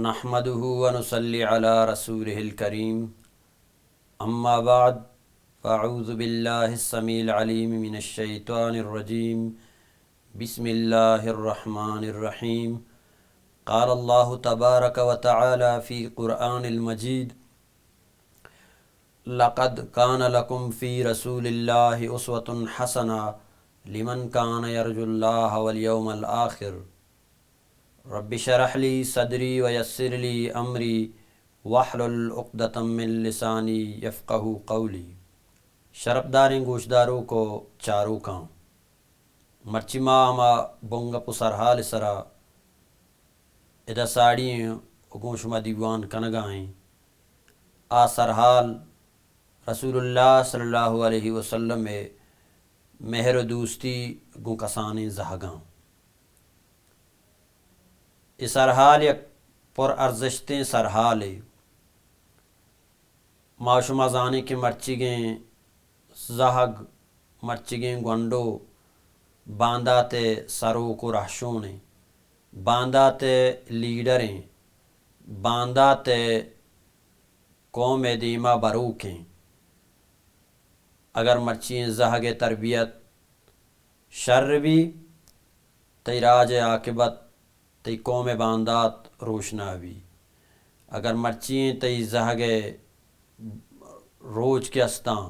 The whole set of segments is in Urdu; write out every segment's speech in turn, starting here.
نحمده ونصلي على رسوله الكريم اما بعد فاعوذ بالله السميع العليم من الشيطان الرجيم بسم الله الرحمن الرحيم قال الله تبارك وتعالى في قرآن المجيد لقد كان لكم في رسول الله أسوة حسنة لمن كان يرجو الله واليوم الآخر رب اشرح لي صدري ويسر لي امری واحلل عقدۃ من لسانی یفقہوا قولی۔ شربداریں گوشداروں کو چاروں کاں مرچی ما اما بونگا پسرحال سرا ادا ساڑیں گوش ما دیوان کنگائیں آ سرحال رسول اللہ صلی اللہ علیہ وسلم میں مہر و دوستی گوں کسانی زہگاں۔ اس سرحال یک پر ارزشتیں سرحال معشومہ زانی کے مرچگیں زہگ مرچگیں گونڈو بانداتے سرو کو رہشونے بانداتے لیڈریں بانداتے قوم دیمہ بروکیں۔ اگر مرچیں زہگ تربیت شر بھی تیراج عاقبت تی قوم باندات روشنا بھی۔ اگر مرچیں تی زہگے روج کے استاں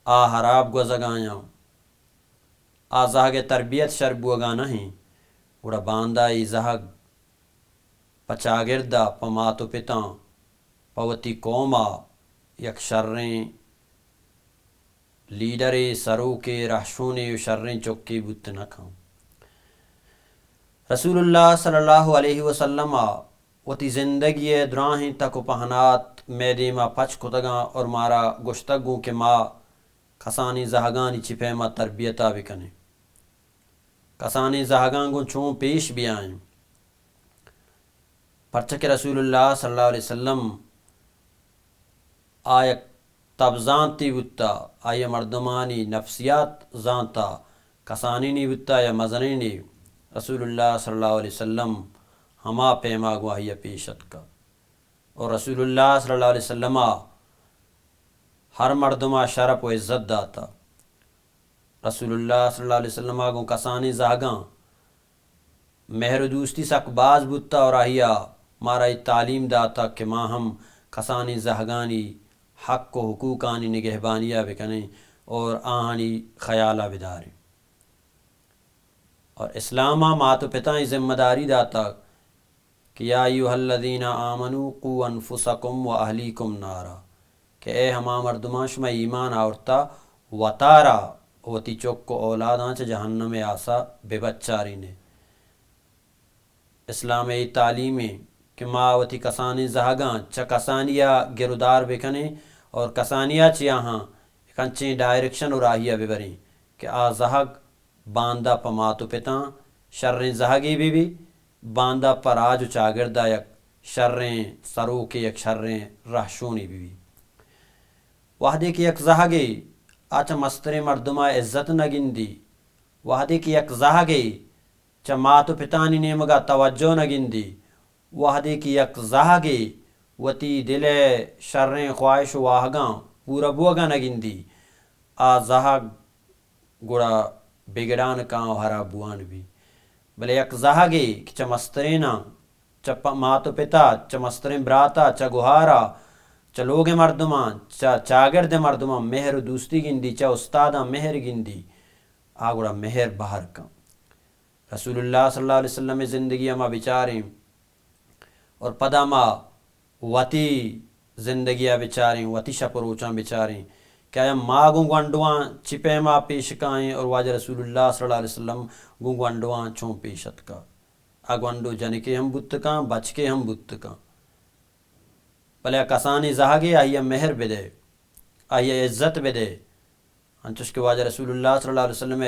آ حراب گوزگایاں آ زہگے تربیت شربوگا نہیں گوڑا باندائی زہگ پچاگردہ پماتو پتاں پوتی قوما یک شریں لیڈرے سرو کے رہشونے شریں چوکے بت نکھاں۔ رسول اللہ صلی اللہ علیہ وسلم وتی زندگی دراہیں تک و پہنات میدے ما پچ کتگاں اور مارا گشتگوں کے ماں کسانی زہگانی چپے ما تربیتہ بکنے کسانی زہگان گوں چون پیش بھی آئیں پرچک رسول اللہ صلی اللہ علیہ وسلم آیک تب زانتی بتا آیا مردمانی نفسیات زانتا کسانی نہیں بتا یا مزنی نہیں رسول اللہ صلی اللہ علیہ وسلم ہما پیما گواہی پیشت کا اور رسول اللہ صلی اللہ علیہ وسلم ہر مردمہ شرف و عزت داتا۔ رسول اللہ صلی اللہ علیہ وسلم گو کسانی زہگاں مہر و دوستی سک باز بتا اور آہیا مارا تعلیم داتا کہ ماں ہم کسانی زہگانی حق و حقوقانی نگہبانیہ بکنے اور آہانی خیالہ بداریں۔ اور اسلامہ ماتو پتائیں ذمہ داری داتا کہ یا ایوہ الذین آمنوا قوا انفسکم و اہلیکم نارا کہ اے ہما مردمان شما ایمان آورتا وطارا وتی چوک کو اولاداں چا جہنم آسا بے بچاری نے۔ اسلام ای تعلیمیں کہ ما وتی کسانی زہگاں چا کسانیا گردار بکنے اور کسانیا چیاہاں کنچیں ڈائریکشن اور آہیا ببریں کہ آ زہگ باندہ پماتو پتاں شریں زہگی بھی باندہ پر آج چاگردہ یک شریں سرو کے یک شریں رہشونی بھی وحدے کی یک زہگی آچا مستر مردمہ عزت نگندی وحدے کی یک زہگی چا ماتو پتانی نیمگا توجہ نگندی وحدے کی یک زہگی وتی دل شریں خواہش و واہگاں پورا بوگا نگندی آ زہگ گڑا بگڑان کاں ہرا بوان بھی بلے یک زہگی کہ چا مسترینا چا ماتو پتا چا مسترین براتا چا گوہارا چا لوگ مردمان چا چاگرد مردمان مہر و دوستی گندی چا استادا مہر گندی آگوڑا مہر بہر کاں۔ رسول اللہ صلی اللہ علیہ وسلم زندگی اما بچاریں اور پدا ما وتی زندگیہ بچاریں وتی شپروچاں بچاریں کہ ماں گنگوانڈوان چپے ماں پیش کائیں اور واجہ رسول اللہ صلی اللہ علیہ وسلم گنگوانڈوان چون پیشت کا اگوانڈو جنکے ہم بت کاں بچ کے ہم بت کاں بلے کسانی زہگے آئیہ مہر بدے آئیہ عزت بدے انچوش کے واجہ رسول اللہ صلی اللہ علیہ وسلم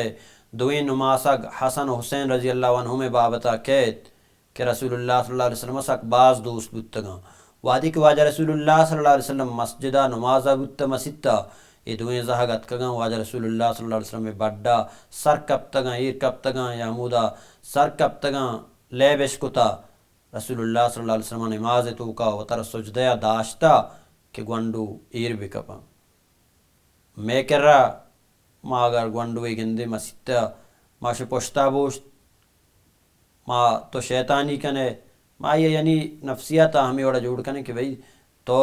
دوئیں نماسک حسن و حسین رضی اللہ عنہ میں بابتا کہت کہ رسول اللہ صلی اللہ علیہ وسلم سک باز دوست بت گاں وادی کے واجہ رسول اللہ صلی اللہ علیہ وسلم مسجدہ نمازہ بت مسجدہ یہ دوئیں زہگت کگاں واجہ رسول اللہ صلی اللہ علیہ وسلم بڑا سر کب تگاں ایر کب تگاں یا مودا سر کب تگاں لے بشکتا رسول اللہ صلی اللہ علیہ وسلم نماز تو کا وطر سجدہ داشتا کہ گونڈو ایر بکپا میں کر رہا ما اگر گونڈو گندے مسیطہ ما شو پشتا بوشت ما تو شیطانی کنے ما یہ یعنی نفسیات ہمیں وڑا جوڑ کنے کہ بھئی تو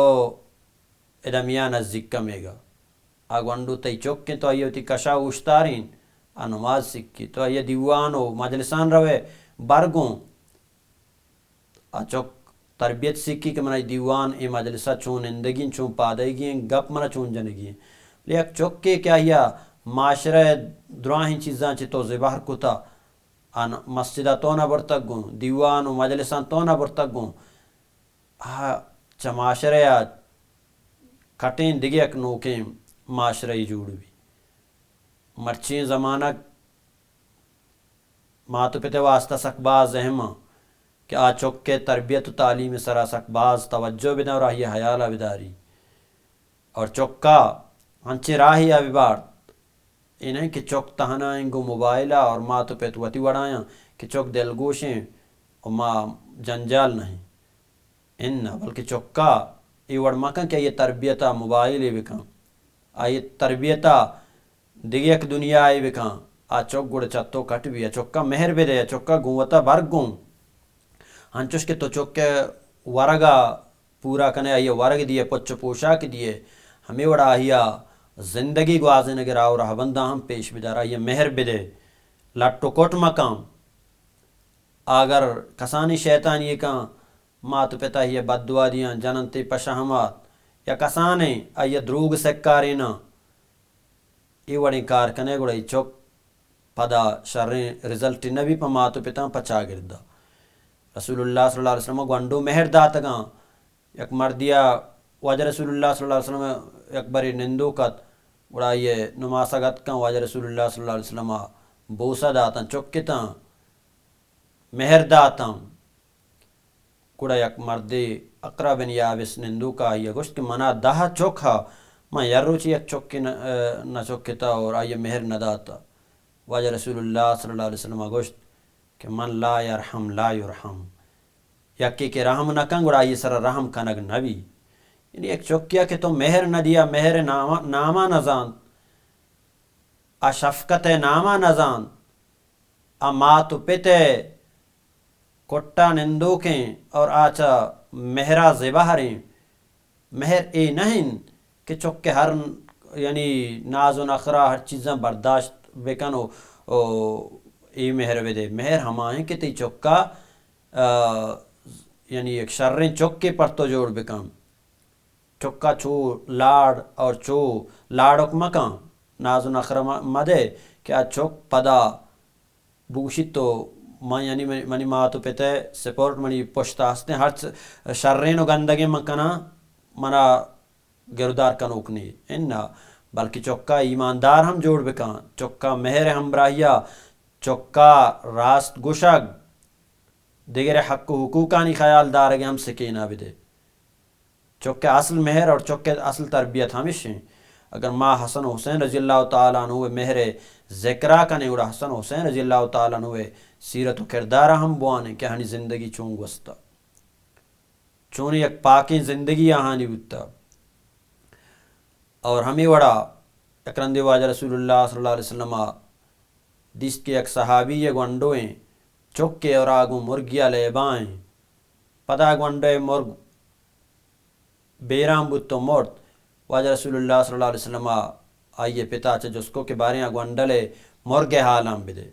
ادمیاں نزدیک کمے گا گونڈو تی چوک کے تو آئیے تی کشا اوشتارین نماز سکی تو آئیے دیوانو مجلسان روے برگوں چوک تربیت سیکھی کہ منہ دیوان اے مجلسہ چون اندگین چون پادگین گپ منہ چون جنگین لیک چوک کے کیا ہیا معاشرہ دراہیں چیزاں چی تو زبہر کتا مسجدہ تو نہ برتک گوں دیوان و مجلسان تو نہ برتک گوں چا معاشرہ یا کھٹیں دیگے اک نوکیں معاشرہ جوڑ بھی مرچیں زمانہ ماتو پتے واسطہ سک باز اہمہ کہ چوک کے تربیت و تعلیم سرا سک باز توجہ بنا اور یہ حیالہ بداری اور چوکا ہنچے راہی ابھی بار یہ نہیں کہ چوک تہنا انگو موبائلہ اور ماں تو پیت وتی وڑایا کہ چوک دل گوشیں اور ماں جنجال نہیں نہ بلکہ چوکا یہ وڑ مکن کہ یہ تربیتہ موبائل بکاں یہ تربیتہ دیگه یک دنیا ای بکن چوک گوڑ چتو کٹ بھی چوکا مہر بھی دے چوکا گوتا برگوں ہنچوش کے تو چوک کے ورگا پورا کنے آئیے ورگ دیے پچ پوشاک دیے ہمیں وڑا آئیا زندگی گوازے نگر آو رہا بندہ ہم پیش بدارا یہ مہر بھی دے لٹو کوٹ مقام اگر کسانی شیطان یہ کہاں مات پتا یہ بددعا دیاں جننتی پشہمات یا کسانے آئیے دروگ سکارینا یہ وڑی کار کنے گوڑی چوک پدا شرین رزلٹ نبی پا ماتو پتا پچا گردہ رسول اللہ صلی اللہ علیہ وسلم گوندو مہر داتگاں یک مردیا واجہ رسول اللہ صلی اللہ علیہ وسلم یک بری نندو کت گوڑا یہ نماسا گت کن واجہ رسول اللہ صلی اللہ علیہ وسلم بوسا داتا چوک کتا مہر داتا گوڑا یک مردی اقرا بن یابس نندو کا یہ گوشت کہ منا دہا چوک ہا میں یرو چی یک چوک نہ چوک کتا اور آئیے مہر نہ داتا واجہ رسول اللہ صلی اللہ علیہ وسلم گوشت کہ من لا یرحم لا یرحم یکی کہ رحم نہ کنگ اور آئیے سر رحم کنگ نبی یعنی ایک چوکیا کہ تو مہر نہ دیا مہر نامہ نزان شفقت نامہ نزان ماتو پتے کٹا نندوکیں اور آچا مہرہ زبہریں مہر اے نہیں کہ چوک کے ہر یعنی ناز و نخرہ ہر چیزاں برداشت بکنو ای مہر بدے مہر ہمائیں کہ تی چوکا یعنی ایک شرین چوک کے پرتو جوڑ بکن چوکا چو لاڑ اور چو لاڑک مکان ناز و نخرہ مدے کہ چوک پدا بوشی تو میں یعنی منی ماں تو پتے سپورٹ منی پشتا ہستے ہر شرین و گندگی مکنا منا گردار کنوکنی انہا بلکہ چوکا ایماندار ہم جوڑ بکان چوکا مہر ہمراہیا چوکا راست گوشگ دیگر حق و حقوقانی خیال دارگے ہم سکینہ بھی دے چوکے اصل مہر اور چوکے اصل تربیت ہمیشہ اگر ماں حسن حسین رضی اللہ تعالیٰ عنہ مہر ذکرہ کنے اور حسن حسین رضی اللہ تعالیٰ عنہ سیرت و کردارہ ہم بوانے کہ ہنی زندگی چونگ وستا چونی ایک پاکی زندگی آہانی بودتا اور ہمیں وڑا اکرندی واجہ رسول اللہ صلی اللہ علیہ وسلم دیست کے ایک صحابی یہ گونڈویں چوکے اور آگوں مرگیا لے بائیں پدا گونڈے مرگ بیرام بود تو مرد واجہ رسول اللہ صلی اللہ علیہ وسلم آئیے پتا چا جس کو کے بارے ہیں گونڈلے مرگ حالام بدے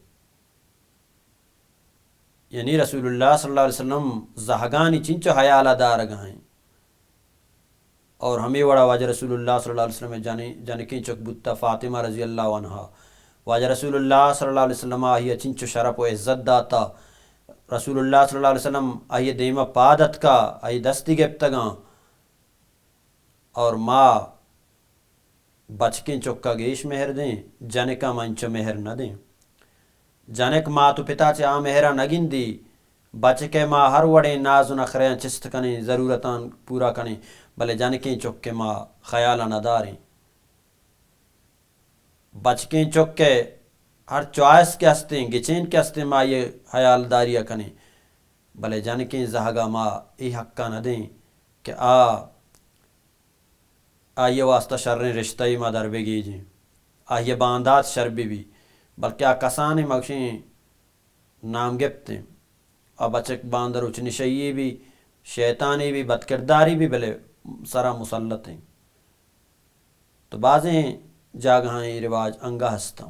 یعنی رسول اللہ صلی اللہ علیہ وسلم زہگانی چنچو حیالہ دار گائیں اور ہمیں وڑا واجہ رسول اللہ صلی اللہ علیہ وسلم جانکی چک بودتا فاطمہ رضی اللہ عنہ واجہ رسول اللہ صلی اللہ علیہ وسلم آئیے چنچو شرف و عزت داتا رسول اللہ صلی اللہ علیہ وسلم آئیے دیمہ پادت کا آئیے دستی گپتگاں اور ماں بچکیں چکا گیش مہر دیں جانکا منچو مہر نہ دیں جانک ماں تو پتا چا مہرہ نگن دی بچکے ماں ہر وڑے ناز و نخریاں چست کنیں ضرورتاں پورا کنیں بلے جانکیں چکے ماں خیالہ نہ داریں بچکیں چکے ہر چوائس کے ہستے گچین کے ہستے ماں یہ خیال داریہ کنیں بلے جن کے زہگا ما ای حقہ نہ دیں کہ آئیے واسطہ شریں رشتہ ما در بگی جیں آئیے باندات شر بھی بلکہ کسان مگشیں نام گپتیں بچک باندر اچ نشئی بھی شیطانی بھی بد کرداری بھی بلے سرا مسلط ہیں تو بعضیں جاگہاں رواج انگا ہستا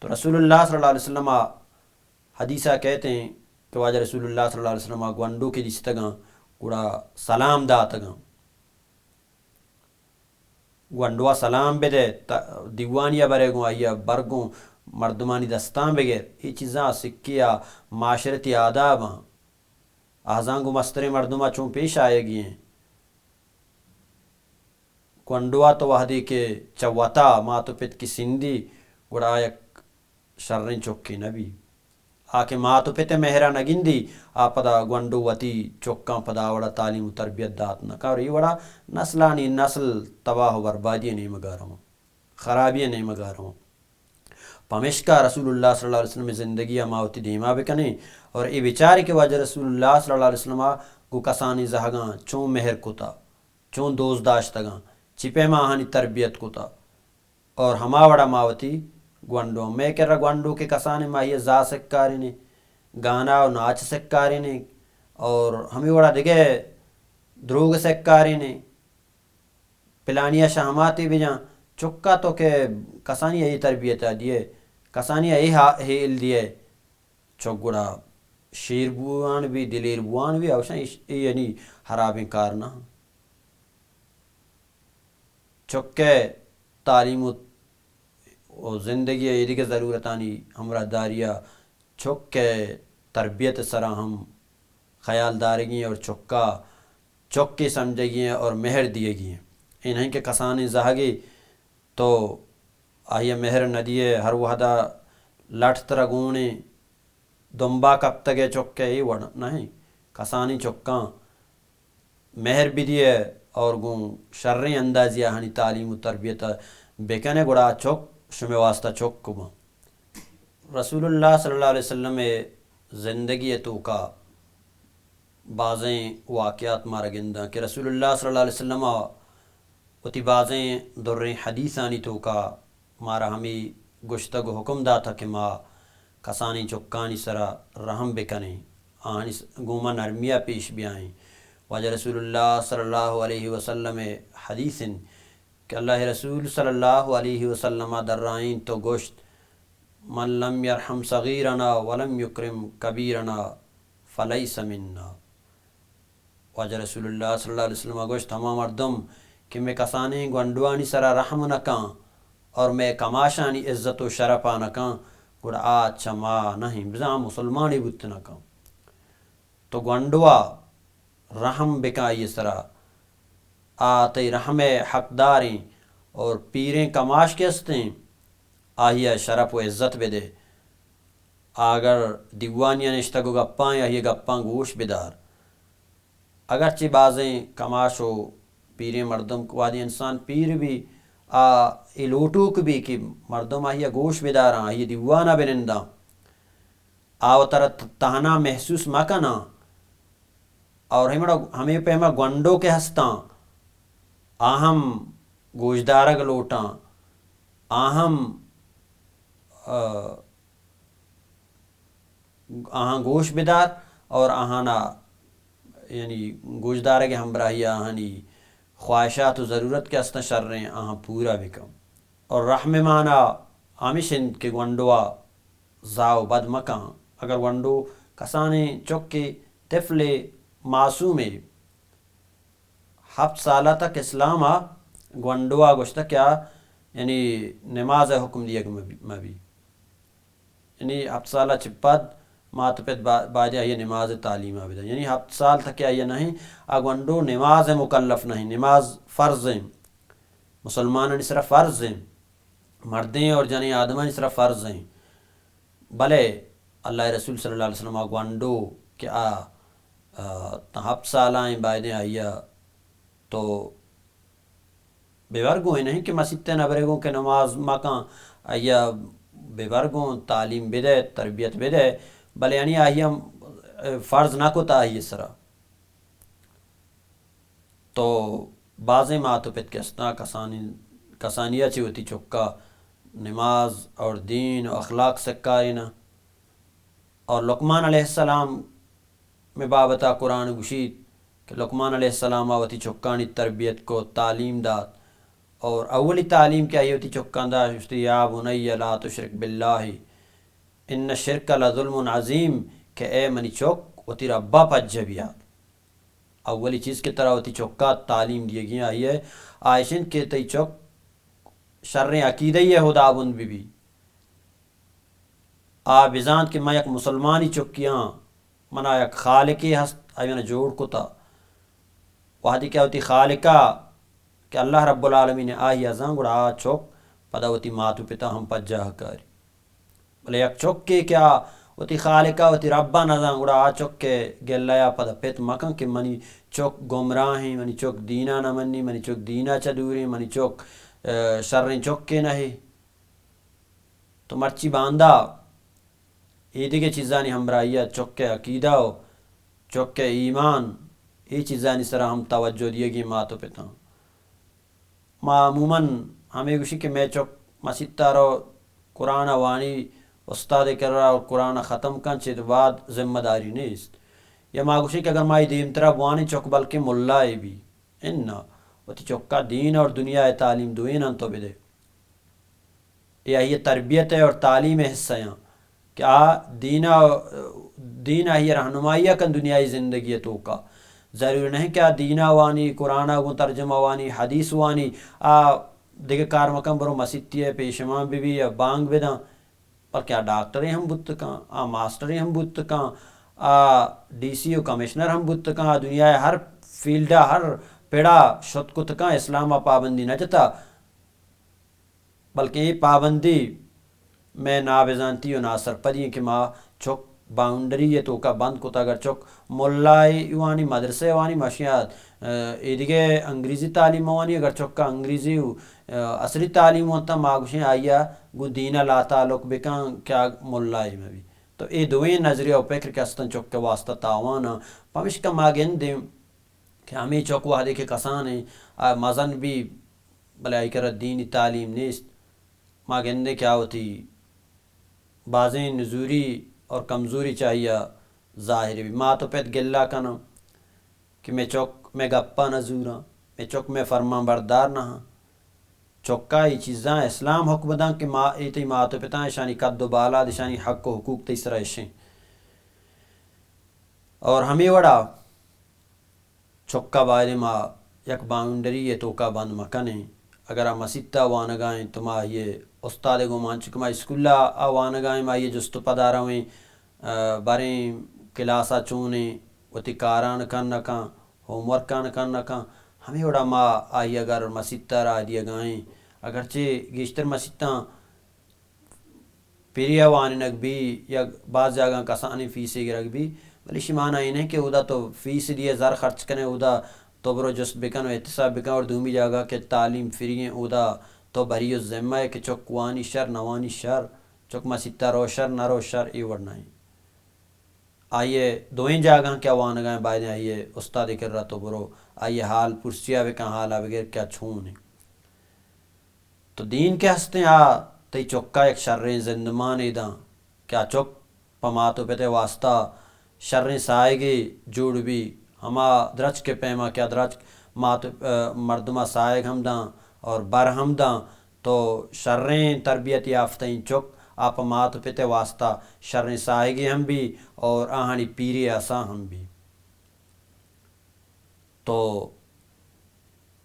تو رسول اللہ صلی اللہ علیہ وسلم حدیثہ کہتے ہیں کہ واجہ رسول اللہ صلی اللہ علیہ وسلم گونڈو کی دستگاں گوڑا سلام داتگاں گونڈوا سلام بے دے دیوانیہ برے گوں آئیا برگوں مردمانی دستان بغیر یہ چیزاں سکیا معاشرتی آداباں آزانگو مستر مردمہ چون پیش آئے گی ہیں گونڈوا تو وحدی کے چوتا ما تو پت کی سندھی گوڑا آیک شرن چوکی نبی آکے ما تو پت مہرہ نگندی پدا گونڈو وطی چوکاں پدا وڑا تعلیم و تربیت دات نکا اور یہ وڑا نسلانی نسل تباہ و بربادی نہیں مگا رہا ہوں خرابی نہیں مگا رہا ہوں پمشکا رسول اللہ صلی اللہ علیہ وسلم زندگی ماوتی دیما بکنے اور ای بیچاری کے وجہ رسول اللہ صلی اللہ علیہ وسلم کو کسانی زہگاں چون مہر کتا چون دوست داشتگاں چپے ماہانی تربیت کتا اور ہما وڑا ماوتی گونڈو میں کہہ رہا گونڈو کے کسانی ماہی زا سکاری نے گانا و ناچ سکاری نے اور ہمیں وڑا دگے دروگ سکاری نے پلانیہ شہماتی بھی جاں چکا تو کہ کسانی یہی تربیت دیے کسانی یہی ہیل دیے چک گڑا شیر بوان بھی دلیر بوان بھی اوشن یعنی حرابیں کارنا چکے تعلیم و زندگی یہ دیکھ ضرورتانی ہمراہ داریہ چکے تربیت سرا ہم خیال دارگی اور چکے سمجھے گی اور مہر دیے گی انہیں کے کسانی زہگی تو آئیے مہر ندیے ہر وحدہ لٹ ترگونے دنبا کب تگے چکے ہی وڑ نہیں کسانی چکاں مہر بھی دیے اور گوں شرری اندازیہ ہنی تعلیم و تربیت بیکنے گڑا چک شمی واسطہ چک کبا رسول اللہ صلی اللہ علیہ وسلم زندگی تو کا بعضیں واقعات مارا گندہ کہ رسول اللہ صلی اللہ علیہ وسلم اتی بعضیں در حدیثانی تو کا مارا ہمیں گشتگ حکم دا تھا کہ ما کسانی چکانی سرا رحم بکنے آنی گوما نرمیہ پیش بھی آئیں واجہ رسول اللہ صلی اللہ علیہ وسلم حدیث کہ اللہ رسول صلی اللہ علیہ وسلم در رائن تو گشت من لم یرحم صغیرنا ولم یکرم کبیرنا فلیس مننا واجہ رسول اللہ صلی اللہ علیہ وسلم گوشت ہما مردم کہ میں کسانی گونڈوانی سرا رحم نکاں اور میں کماشانی عزت و شرفا نکاں گوڑا آچھا ما نہیں بزاں مسلمانی بوت نکاں تو گونڈوا رحم بکا یہ سرا آتی رحم حقداریں اور پیریں کماش کے ہستیں آہیا شرف و عزت بے دے اگر دیوانیاں نشتگو گپاں یا یہ گپاں گوش بدار اگرچہ بعضیں کماش و پیریں مردم کو وادی انسان پیر بھی لوٹوک بھی کہ مردم آہیا گوش بداراں آہیا دیوانہ بنندہ تر تہنا محسوس مکنا اور ہمیں پہ ہمیں گونڈو کے ہستاں آہم گوشدارگ لوٹاں آہم آہاں گوش بدار اور آہانا یعنی گوشدارگ ہمراہی آہانی خواہشات و ضرورت کے ہستاں شر رہے ہیں آہاں پورا بکم اور رحم مانا آمشند کے گونڈوا زاو بد مکان اگر گونڈو کسانے چکے طفل معصومے 7 سالہ تک اسلام گونڈوا گوشتا کیا یعنی نماز حکم دیا مبی یعنی 7 سالہ چپد مات پت باجہ یہ نماز تعلیم آبدہ یعنی 7 سال تک کیا یہ نہیں گونڈو نماز مکلف نہیں نماز فرض ہیں مسلمان صرف فرض ہیں مردیں اور جنی آدمان صرف فرض ہیں بلے اللہ رسول صلی اللہ علیہ وسلم گونڈو کہ 7 سال آئیں بائدیں آئیا تو بے ورگوں ہی نہیں کہ مسجد نبرگوں کے نماز مکان آئیا بے ورگوں تعلیم بدے تربیت بدے بلے یعنی آئیا فرض نہ کوتا آئی سرا تو بعض ماتو پت کسنا کسانیہ چی ہوتی چکا نماز اور دین و اخلاق سکارینا اور لقمان علیہ السلام میں بابتا قرآن گشید کہ لقمان علیہ السلام آوتی چکانی تربیت کو تعلیم داد اور اولی تعلیم کیا یہ ہوتی چکان دا یا بنی لا تشرک باللہ ان الشرک لظلم عظیم کہ اے منی چوک ہوتی ربا پجبیات اولی چیز کی طرح ہوتی چوکا تعلیم دیے گیا ہے آئشن کے تی چوک شر عقیدہ یہ خدا بند بھی آ بزانت کہ میں یک مسلمانی چکیاں منا یک خالقی ہست آئینا جوڑ کتا وحدی کیا ہوتی خالقہ کہ اللہ رب العالمین آئی ازاں گوڑا آ چوک پدا ہوتی ماتو پتا ہم پجاہ کاری بلے یک چوک کے کیا ہوتی خالقہ ہوتی ربا نزاں گوڑا آ چوک کے گلیا پدا پیت مکن کہ منی چوک گمراہیں منی چوک دینا نہ منی منی چوک دینا چدوری منی چوک شرن چوک کے نہیں تو مرچی باندھا یہ دیگے چیزانی ہم رائیہ چوک کے عقیدہ ہو چوک کے ایمان یہ چیزانی سرا ہم توجہ دیے گی ماتو پتا معموماً ہمیں گوشی کہ میں چوک مسجد تارو قرآن وانی استاد کر رہا اور قرآن ختم کن چید بعد ذمہ داری نیست یا ما گوشی کہ اگر مائی دیم طرح وانی چوک بلکہ ملائے بھی اننا وتی چوکا دین اور دنیا تعلیم دوین انتو بدے یہ تربیت ہے اور تعلیم حصہ ہیں کہ دینا ہی رہنمائیہ کن دنیای زندگی تو کا ضروری نہیں کہ دینا وانی قرآن کو ترجمہ وانی حدیث وانی دیکھے کار مکم برو مسیتی ہے پیشماں بھی یا بانگ بیداں پر کیا ڈاکٹریں ہم بت کان ماسٹریں ہم بت کان ڈی سی او کمشنر ہم بت کان دنیا ہر فیلڈا ہر پیڑا شت کت کان اسلام پابندی نہ جتا بلکہ یہ پابندی میں نابزانتی و ناصر پدی کہ ماں چوک باؤنڈری یہ تو کا بند کتا اگر چوک ملائی وانی مدرسے وانی مشیات ایدگے انگریزی تعلیم وانی اگر چوک کا انگریزی اصلی تعلیم ہوتا ماگوشیں آئیا گو دینہ لا تعلق بکان کیا ملائی میں بھی تو اے دوئیں نظریہ و فکر کے استن چوک کے واسطہ تاوانا پمش کا ماگن دیں کہ ہمیں چوک وحدے کے کسانے مزن بھی بلائی کر دینی تعلیم نیست ماگن دے کیا ہوتی بازیں نزوری اور کمزوری چاہیے ظاہری بھی ماں تو پیت گلہ کنا کہ میں چوک میں گپا نہ زوراں میں چوک میں فرمان بردار نہ ہاں چوکا یہ چیزاں اسلام حکم داں کہ ماں ایتی ماں تو پیتاں شانی قد و بالا دشانی حق و حقوق تیسرا اشیں اور ہمیں وڑا چوکا باہر ماں یک باؤنڈری یہ توکا بند مکنے اگر ہم مسیطہ وانگائیں تو ماں یہ استاد گو مان چکے ماں اسکولہ وانگائیں ماں یہ جستو پدارا ہوئیں باریں کلاسا چونیں وتی کاران کن نکاں ہوم ورکان کن نکاں ہمیں وڑا ماں آئی اگر مسیطہ را دیا گائیں اگرچہ گیشتر مسیطہ پیریا واننگ بھی یا بعض جگہ کسانی فیسی گرگ بھی ولی شمانہ یہ نہیں کہ ادا تو فیس دیے زر خرچ کرنے ادا تو برو جس بکن و احتساب بکن اور دومی جگہ کہ تعلیم فری ہیں ادا تو بری و ذمہ ہے کہ چوک وانی شر نوانی شر چوک مسیطہ رو شر نہ رو شر ای ورنہ ہی آئیے دوئیں جاگاں کیا وانگائیں بائدیں آئیے استاد کر رہا تو برو آئیے حال پرسیا بکن حالا بغیر کیا چھونے تو دین کے ہستے تی چوکا ایک شریں زندمان دا کیا چوک پماتو پیتے واسطہ شریں سائے گی جوڑ بھی ہما درچ کے پیما کیا درچ مردمہ سائے ہم داں اور بر ہم داں تو شریں تربیت یافتیں چوک آپ ماتو پیتے واسطہ شریں سائے گی ہم بھی اور آہانی پیری ایسا ہم بھی تو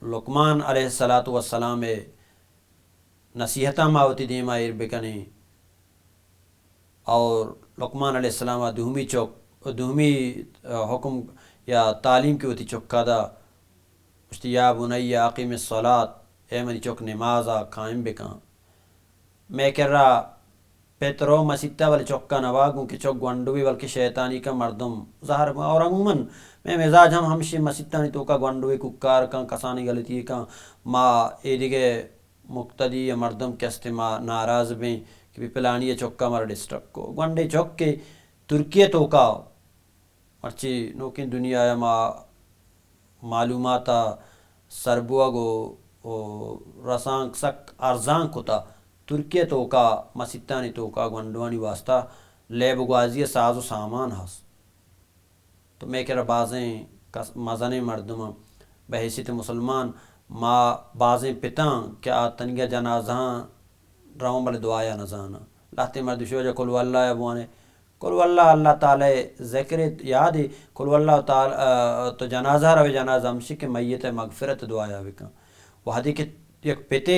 لقمان علیہ السلام نصیحتہ ماوتی دیما ایر بکنے اور لقمان علیہ السلام دومی چوک دومی حکم یا تعلیم کی ہوتی چوکا دا اشتی یا بنی اقیم الصلاۃ اے منی چوک نمازا قائم بکاں میں کر رہا پیترو مسیطہ والی چوکا نواگوں کہ چوک گونڈوی بلکہ شیطانی کا مردم ظاہر اور عموماً میں مزاج ہمشی مسیطہ نہیں تو کا گونڈوی ککار کان کسانی غلطی کان ماں اے دیگے مقتدی یا مردم کے استماع ناراض بیں کہ بھی پلانی چوکا مر ڈسٹرک کو گونڈے چوک کے ترکیہ تو کا مرچی نوکن دنیا یا ما معلوماتا سربوگو رسانگ سک ارزان کتا ترکیہ تو کا مسیتانی تو کا گونڈوانی واسطہ لیب گوازی ساز و سامان ہس تو میں کہ بازیں مزن مردم بحیثیت مسلمان ما بازیں پتاں کیا تنگیا جنازہاں رون بل دعایا نزانا لاتے مرد شوجہ کل واللہ یا بوانے کل واللہ اللہ تعالی ذکر یاد ہے کل واللہ تعالی تو جنازہ روی جنازہ ہمشی کہ میت مغفرت دعایا بکن وہ حدی کہ یک پتے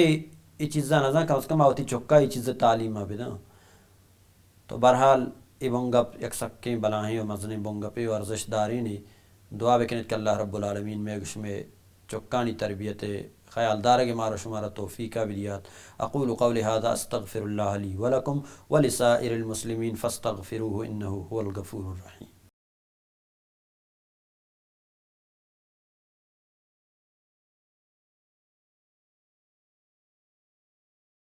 ای چیزا نزان کم از کم آوتی چکا ای چیز تعلیم بداں تو برحال ای بنگپ یک سکیں بلاہیں و مزنیں بنگپی و ارزش داری نہیں دعا بکنید کہ اللہ رب العالمین میں گش میں چکانی تربیت خیال دارگ مارا شمارا توفیقہ بدیات اقول قولی هذا استغفر اللہ لی ولکم ولسائر المسلمین فاستغفروه انه هو الغفور الرحیم.